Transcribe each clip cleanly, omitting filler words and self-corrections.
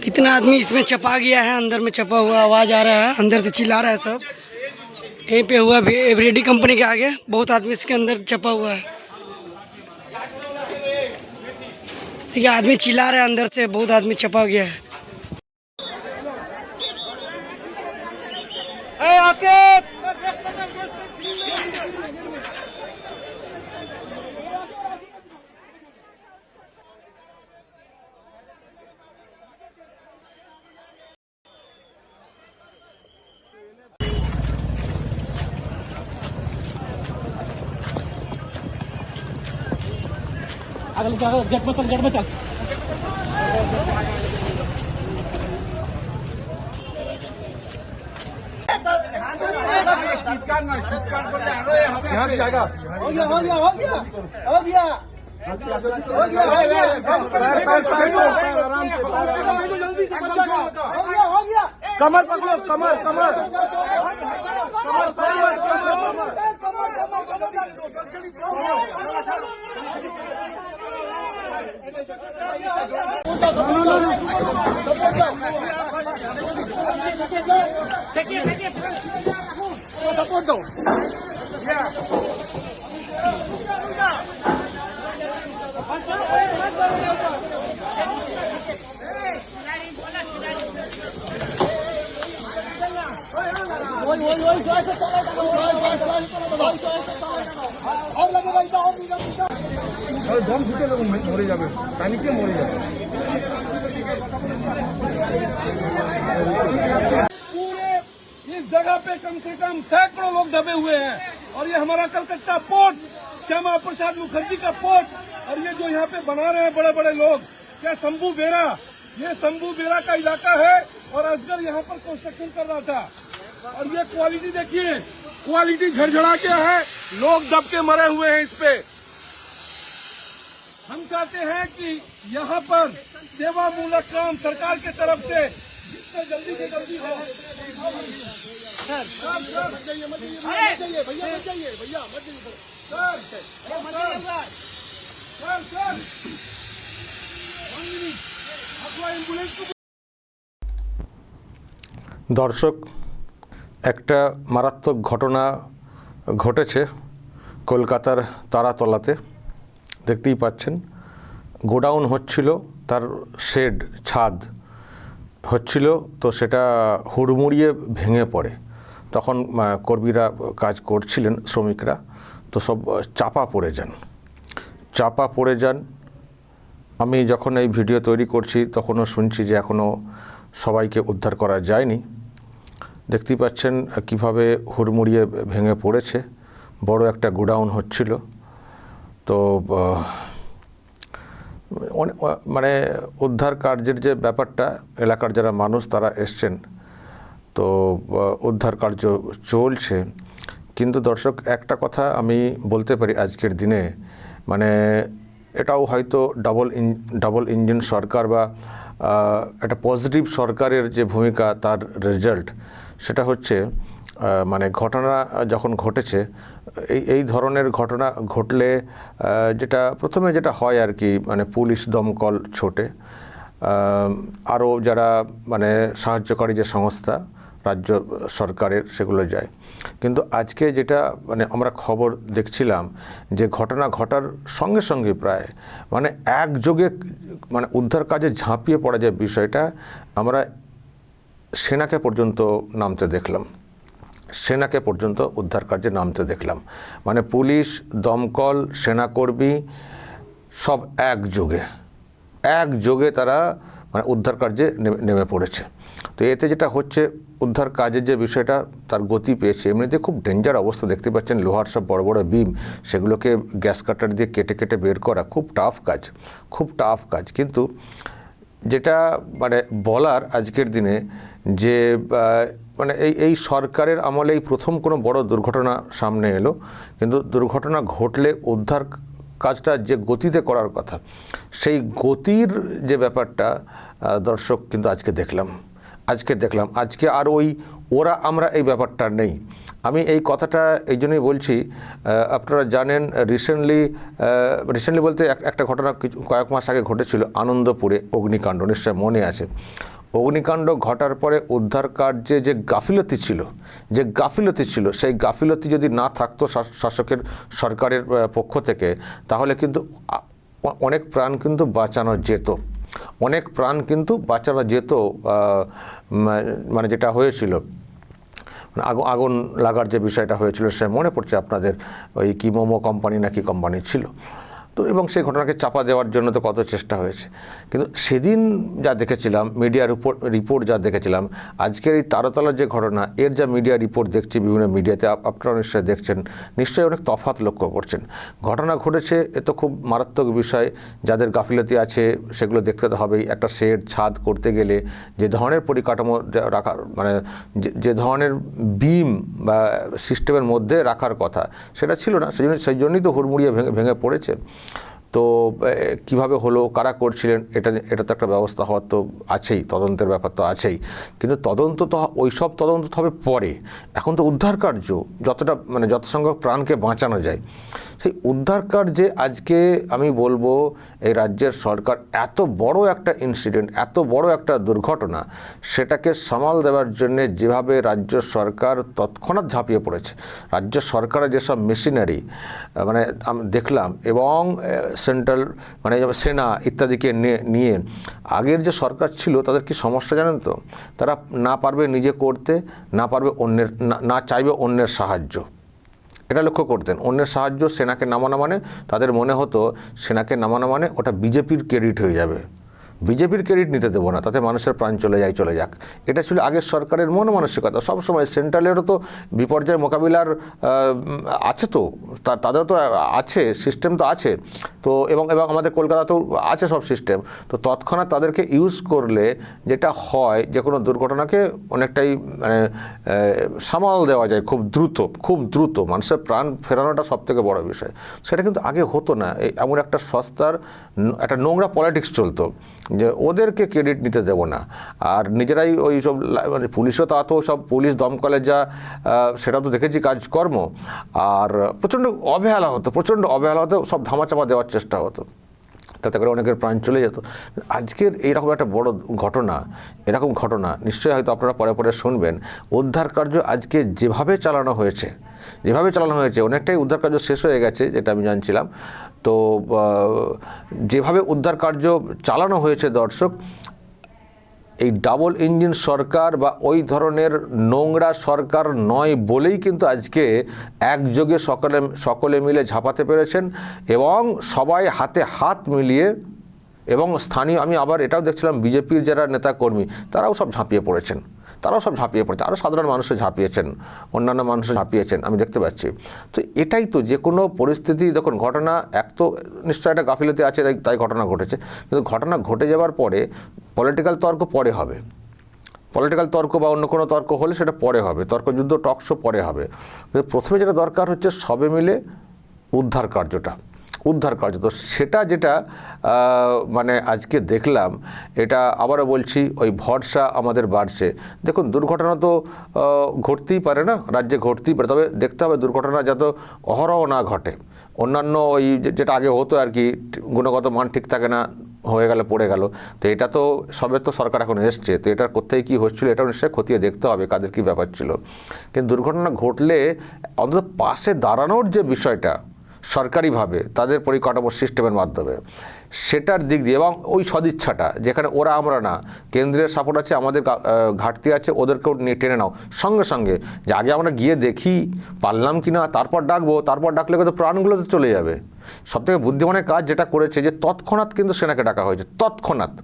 कितना आदमी इसमें चपा गया है, अंदर में चपा हुआ आवाज आ रहा है, अंदर से चिल्ला रहा है सब। यहीं पे हुआ भी एवरेडी कंपनी के आगे बहुत आदमी इसके अंदर चपा हुआ है। देखिए आदमी चिल्ला रहा है, अंदर से बहुत आदमी चपा गया है। गेट में चल यहाँ से जाएगा। हो गया कमर पकड़ो, कमर सपोर्ट दो। দম ছুটে লোক মরে যাবে, পানিকে মরে যাবে। पूरे इस जगह पे कम से कम सैकड़ों लोग दबे हुए हैं और ये हमारा कलकत्ता पोर्ट, श्यामा प्रसाद मुखर्जी का पोर्ट, और ये जो यहाँ पे बना रहे हैं बड़े बड़े लोग, क्या शंभू बेरा, ये शंभू बेरा का इलाका है और असगर यहाँ पर कंस्ट्रक्शन कर रहा था। और ये क्वालिटी देखिए, क्वालिटी झड़झड़ा के है, लोग दब के मरे हुए हैं इस पे। हम चाहते हैं कि यहाँ पर सेवा मूलक काम सरकार के तरफ से जितने जल्दी से जल्दी हो। सर मत जाइए भैया मत सर एम्बुलेंस। দর্শক, একটা মারাত্মক ঘটনা ঘটেছে কলকাতার তারাতলাতে। দেখতেই পাচ্ছেন গোডাউন হচ্ছিল, তার শেড ছাদ হচ্ছিল, তো সেটা হুড়মুড়িয়ে ভেঙে পড়ে। তখন কর্মীরা কাজ করছিলেন, শ্রমিকরা, তো সব চাপা পড়ে যান। আমি যখন এই ভিডিও তৈরি করছি তখনও শুনছি যে এখনও সবাইকে উদ্ধার করা যায়নি। দেখতেই পাচ্ছেন কিভাবে হুড়মুড়িয়ে ভেঙে পড়েছে। বড় একটা গোডাউন হচ্ছিল, তো মানে উদ্ধার কার্যের যে ব্যাপারটা, এলাকার যারা মানুষ তারা এসছেন, তো উদ্ধার কার্য চলছে। কিন্তু দর্শক, একটা কথা আমি বলতে পারি আজকের দিনে, মানে এটাও হয়তো ডাবল ইঞ্জিন সরকার বা একটা পজিটিভ সরকারের যে ভূমিকা, তার রেজাল্ট সেটা হচ্ছে, মানে ঘটনা যখন ঘটেছে, এই ধরনের ঘটনা ঘটলে প্রথমে যেটা হয় আর কি, মানে পুলিশ দমকল ছোটে, আরও যারা মানে সাহায্যকারী যে সংস্থা রাজ্য সরকারের, সেগুলো যায়। কিন্তু আজকে যেটা মানে আমরা খবর দেখছিলাম, যে ঘটনা ঘটার সঙ্গে সঙ্গে প্রায় মানে একযোগে মানে উদ্ধার কাজে ঝাঁপিয়ে পড়া যে বিষয়টা, আমরা সেনাকে পর্যন্ত উদ্ধার কার্যে নামতে দেখলাম। মানে পুলিশ, দমকল, সেনাকর্মী সব একযোগে তারা মানে উদ্ধার কার্যে নেমে পড়েছে। তো এতে যেটা হচ্ছে, উদ্ধার কাজের যে বিষয়টা তার গতি পেয়েছে। এমনিতে খুব ডেঞ্জার অবস্থা, দেখতে পাচ্ছেন লোহার সব বড় বড় বিম, সেগুলোকে গ্যাস কাটার দিয়ে কেটে বের করা খুব টাফ কাজ। কিন্তু যেটা মানে বলার আজকের দিনে, যে মানে এই সরকারের আমলে এই প্রথম কোনো বড় দুর্ঘটনা সামনে এলো। কিন্তু দুর্ঘটনা ঘটলে উদ্ধার কাজটা যে গতিতে করার কথা, সেই গতির যে ব্যাপারটা দর্শক কিন্তু আজকে দেখলাম। আজকে আর ওরা আমরা এই ব্যাপারটা নেই। আমি এই কথাটা এই জন্যই বলছি, আপনারা জানেন রিসেন্টলি বলতে একটা ঘটনা কয়েক মাস আগে ঘটেছিল আনন্দপুরে, অগ্নিকাণ্ড, নিশ্চয় মনে আছে। অগ্নিকাণ্ড ঘটার পরে উদ্ধার কার্যে যে গাফিলতি ছিল সেই গাফিলতি যদি না থাকতো সরকারের পক্ষ থেকে, তাহলে কিন্তু অনেক প্রাণ কিন্তু বাঁচানো যেত। মানে যেটা হয়েছিল, আগুন লাগার যে বিষয়টা হয়েছিল সে মনে পড়ছে আপনাদের, ওই কি মোমো কোম্পানি না কি কোম্পানি ছিল তো, এবং সেই ঘটনাকে চাপা দেওয়ার জন্য তো কত চেষ্টা হয়েছে। কিন্তু সেদিন যা দেখেছিলাম, মিডিয়ার রিপোর্ট যা দেখেছিলাম, আজকের এই তারাতলার যে ঘটনা, এর যা মিডিয়া রিপোর্ট দেখছি বিভিন্ন মিডিয়াতে, আপনারা নিশ্চয়ই দেখছেন, নিশ্চয়ই অনেক তফাৎ লক্ষ্য করছেন। ঘটনা ঘটেছে, এ তো খুব মারাত্মক বিষয়। যাদের গাফিলতি আছে সেগুলো দেখতে তো হবেই। একটা শেড ছাদ করতে গেলে যে ধরনের পরিকাঠামো রাখার, মানে যে ধরনের বিম বা সিস্টেমের মধ্যে রাখার কথা, সেটা ছিল না। সেই জন্যই তো হুড়মুড়িয়ে ভেঙে পড়েছে। তো কিভাবে হলো, কারা করছিলেন, এটা তো একটা ব্যবস্থা হওয়ার তো আছেই, তদন্তের ব্যাপার তো আছেই। কিন্তু তদন্ত তো ওইসব তদন্ত হবে পরে। এখন তো উদ্ধার কার্য যত সংখ্যক প্রাণকে বাঁচানো যায়, সেই উদ্ধার কার্যে আজকে আমি বলবো এই রাজ্যের সরকার এত বড় একটা ইনসিডেন্ট, এত বড় একটা দুর্ঘটনা, সেটাকে সামাল দেওয়ার জন্য যেভাবে রাজ্য সরকার তৎক্ষণাৎ ঝাঁপিয়ে পড়েছে, রাজ্য সরকারের যেসব মেশিনারি মানে আমি দেখলাম, এবং সেন্ট্রাল মানে সেনা ইত্যাদিকে নিয়ে, আগের যে সরকার ছিল তাদের কি সমস্যা জানেন তো, তারা না পারবে নিজে করতে, না পারবে না চাইবে অন্যের সাহায্য। এটা লক্ষ্য করতেন। অন্যের সাহায্য সেনাকে নামানো মানে, তাদের মনে হতো সেনাকে নামানো মানে ওটা বিজেপির ক্রেডিট হয়ে যাবে, বিজেপির ক্রেডিট নিতে দেবো না, তাতে মানুষের প্রাণ চলে যাক। এটা ছিল আগের সরকারের মন মানসিকতা। সবসময় সেন্ট্রালেরও তো বিপর্যয় মোকাবিলার আছে, তো তাদেরও তো আছে, সিস্টেম তো আছে তো, এবং আমাদের কলকাতাতেও আছে সব সিস্টেম। তো তৎক্ষণাৎ তাদেরকে ইউজ করলে যেটা হয়, যে কোনো দুর্ঘটনাকে অনেকটাই মানে সামাল দেওয়া যায় খুব দ্রুত। মানুষের প্রাণ ফেরানোটা সবথেকে বড় বিষয়। সেটা কিন্তু আগে হতো না। এমন একটা সস্তার একটা নোংরা পলিটিক্স চলতো, যে ওদেরকে ক্রেডিট নিতে দেব না, আর নিজেরাই ওই সব মানে পুলিশও তো সব পুলিশ দমকলে যা সেটা তো দেখেছি কাজকর্ম, আর প্রচণ্ড অবহেলা হতো, সব ধামাচাপা দেওয়ার চেষ্টা হতো, তাতে করে অনেকের প্রাণ চলে যেত। আজকের এইরকম একটা বড় ঘটনা নিশ্চয়ই হয়তো আপনারা পরে শুনবেন। উদ্ধার কার্য আজকে যেভাবে চালানো হয়েছে, অনেকটাই উদ্ধার কার্য শেষ হয়ে গেছে যেটা আমি জানছিলাম। তো যেভাবে উদ্ধার কার্য চালানো হয়েছে দর্শক, এই ডাবল ইঞ্জিন সরকার বা ওই ধরনের নোংরা সরকার নয় বলেই কিন্তু আজকে একযোগে সকলে মিলে ঝাঁপাতে পেরেছেন, এবং সবাই হাতে হাত মিলিয়ে, এবং স্থানীয়, আমি আবার এটাও দেখছিলাম বিজেপির যারা নেতাকর্মী তারাও সব ঝাঁপিয়ে পড়েছে, আরও সাধারণ মানুষও ঝাঁপিয়েছেন, অন্যান্য মানুষও ঝাঁপিয়েছেন, আমি দেখতে পাচ্ছি। তো এটাই তো, যে কোনো পরিস্থিতি, দেখুন ঘটনা এক তো নিশ্চয়ই একটা গাফিলতি আছে, তাই ঘটনা ঘটেছে, কিন্তু ঘটনা ঘটে যাওয়ার পরে পলিটিক্যাল তর্ক পরে হবে, বা অন্য কোনো তর্ক হলে সেটা পরে হবে, তর্কযুদ্ধ টকশো পরে হবে। কিন্তু প্রথমে যেটা দরকার হচ্ছে সবে মিলে উদ্ধার কার্য, তো সেটা যেটা মানে আজকে দেখলাম, এটা আবারও বলছি, ওই ভরসা আমাদের বাড়ছে। দেখুন দুর্ঘটনা তো ঘটতেই পারে না, রাজ্যে ঘটতেই পারে, তবে দেখতে হবে দুর্ঘটনা যাতে অহরহ না ঘটে। অন্যান্য ওই যেটা আগে হতো আর কি, গুণগত মান ঠিক থাকে না, হয়ে গেল পড়ে গেল, তো এটা তো সবে তো সরকার এখন এসছে, তো এটার কোথায় কী হচ্ছিলো এটাও নিশ্চয়ই খতিয়ে দেখতে হবে কাদের কী ব্যাপার ছিল। কিন্তু দুর্ঘটনা ঘটলে অন্তত পাশে দাঁড়ানোর যে বিষয়টা সরকারিভাবে তাদের পরিকাঠামো সিস্টেমের মাধ্যমে, সেটার দিক দিয়ে, এবং ওই সদিচ্ছাটা, যেখানে ওরা আমরা না, কেন্দ্রের সাপোর্ট আছে, আমাদের ঘাটতি আছে, ওদেরকেও নিয়ে টেনে নাও সঙ্গে, যে আগে আমরা গিয়ে দেখি পারলাম কি না, তারপর ডাকলে কিন্তু প্রাণগুলো তো চলে যাবে। সবথেকে বুদ্ধিমানের কাজ যেটা করেছে, যে তৎক্ষণাৎ কিন্তু সেনাকে ডাকা হয়েছে, তৎক্ষণাৎ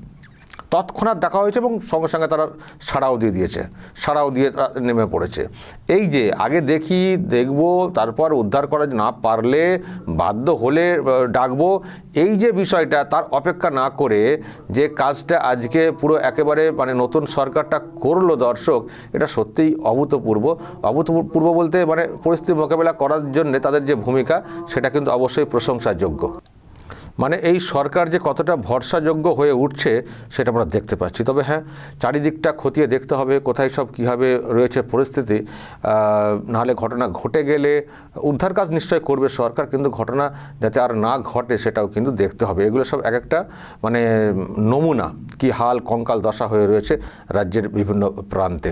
ডাকা হয়েছে, এবং সঙ্গে তারা সাড়াও দিয়ে নেমে পড়েছে। এই যে আগে দেখবো, তারপর উদ্ধার করা না পারলে বাধ্য হলে ডাকবো, এই যে বিষয়টা, তার অপেক্ষা না করে যে কাজটা আজকে পুরো একেবারে মানে নতুন সরকারটা করলো দর্শক, এটা সত্যিই অভূতপূর্ব বলতে মানে পরিস্থিতি মোকাবেলা করার জন্য তাদের যে ভূমিকা, সেটা কিন্তু অবশ্যই প্রশংসার যোগ্য। মানে এই সরকার যে কতটা ভরসাযোগ্য হয়ে উঠছে সেটা আমরা দেখতে পাচ্ছি। তবে হ্যাঁ, চারিদিকটা খতিয়ে দেখতে হবে কোথায় সব কীভাবে রয়েছে পরিস্থিতি। নাহলে ঘটনা ঘটে গেলে উদ্ধার কাজ নিশ্চয় করবে সরকার, কিন্তু ঘটনা যাতে আর না ঘটে সেটাও কিন্তু দেখতে হবে। এগুলো সব এক একটা মানে নমুনা কি হাল কঙ্কাল দশা হয়ে রয়েছে রাজ্যের বিভিন্ন প্রান্তে।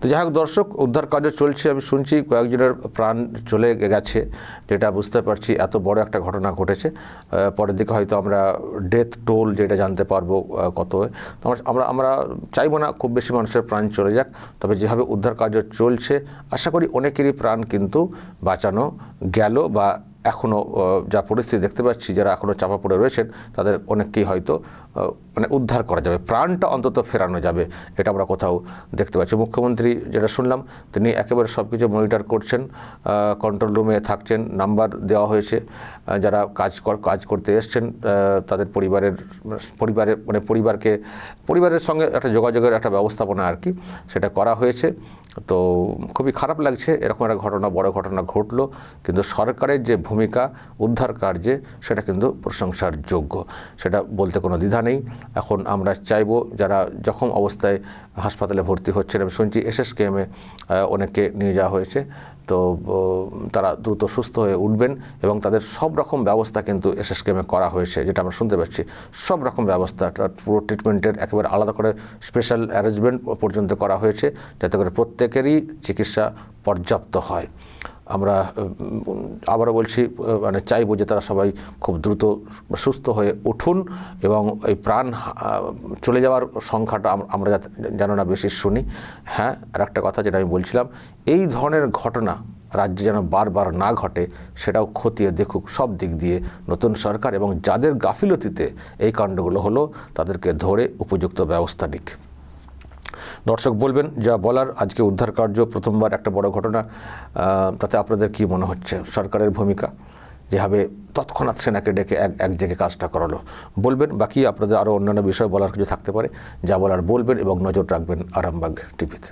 তো যাই হোক দর্শক, উদ্ধার কার্য চলছে। আমি শুনছি কয়েকজনের প্রাণ চলে গেছে, যেটা বুঝতে পারছি এত বড় একটা ঘটনা ঘটেছে। পরের দিকে হয়তো আমরা ডেথ টোল যেটা জানতে পারবো কত। তো আমরা চাইবো না খুব বেশি মানুষের প্রাণ চলে যাক, তবে যেভাবে উদ্ধার কার্য চলছে আশা করি অনেকেরই প্রাণ কিন্তু বাঁচানো গেল, বা এখনও যা পরিস্থিতি দেখতে পাচ্ছি যারা এখনও চাপা পড়ে রয়েছেন তাদের অনেককেই হয়তো মানে উদ্ধার করা যাবে, প্রাণটা অন্তত ফেরানো যাবে, এটা আমরা কোথাও দেখতে পাচ্ছি। মুখ্যমন্ত্রী যেটা শুনলাম তিনি একেবারে সব কিছু মনিটর করছেন, কন্ট্রোল রুমে থাকছেন, নাম্বার দেওয়া হয়েছে, যারা কাজ করতে এসছেন তাদের পরিবারের সঙ্গে একটা যোগাযোগের একটা ব্যবস্থাপনা আর কি সেটা করা হয়েছে। তো খুবই খারাপ লাগছে এরকম একটা ঘটনা, বড় ঘটনা ঘটলো, কিন্তু সরকারের যে ভূমিকা উদ্ধার কার্যে সেটা কিন্তু প্রশংসার যোগ্য, সেটা বলতে কোনো দ্বিধা নেই। এখন আমরা চাইবো যারা জখম অবস্থায় হাসপাতালে ভর্তি হচ্ছেন, আমি শুনছি এসএসকেএমে অনেককে নিয়ে যাওয়া হয়েছে, তো তারা দ্রুত সুস্থ হয়ে উঠবেন এবং তাদের সব রকম ব্যবস্থা কিন্তু এসএসকেএমে করা হয়েছে, যেটা আমরা শুনতে পাচ্ছি। সব রকম ব্যবস্থা, পুরো ট্রিটমেন্টের একেবারে আলাদা করে স্পেশাল অ্যারেঞ্জমেন্ট পর্যন্ত করা হয়েছে, যাতে করে প্রত্যেকেরই চিকিৎসা পর্যাপ্ত হয়। আমরা আবারও বলছি, মানে চাইবো যে তারা সবাই খুব দ্রুত সুস্থ হয়ে উঠুন এবং এই প্রাণ চলে যাওয়ার সংখ্যাটা আমরা যেন না বেশি শুনি। হ্যাঁ, আর একটা কথা যেটা আমি বলছিলাম, এই ধরনের ঘটনা রাজ্যে যেন বারবার না ঘটে সেটাও খতিয়ে দেখুক সব দিক দিয়ে নতুন সরকার, এবং যাদের গাফিলতিতে এই কাণ্ডগুলো হলো তাদেরকে ধরে উপযুক্ত ব্যবস্থা নিক। দর্শক বলবেন যা বলার। আজকে উদ্ধার কার্য প্রথমবার একটা বড় ঘটনা, তাতে আপনাদের কি মনে হচ্ছে? সরকারের ভূমিকা যেভাবে তৎক্ষণাৎ সেনাকে ডেকে এক জায়গায় কাজটা করালো, বলবেন। বাকি আপনাদের আরও অন্যান্য বিষয় বলার কিছু থাকতে পারে, যা বলার বলবেন এবং নজর রাখবেন আরামবাগ টিভিতে।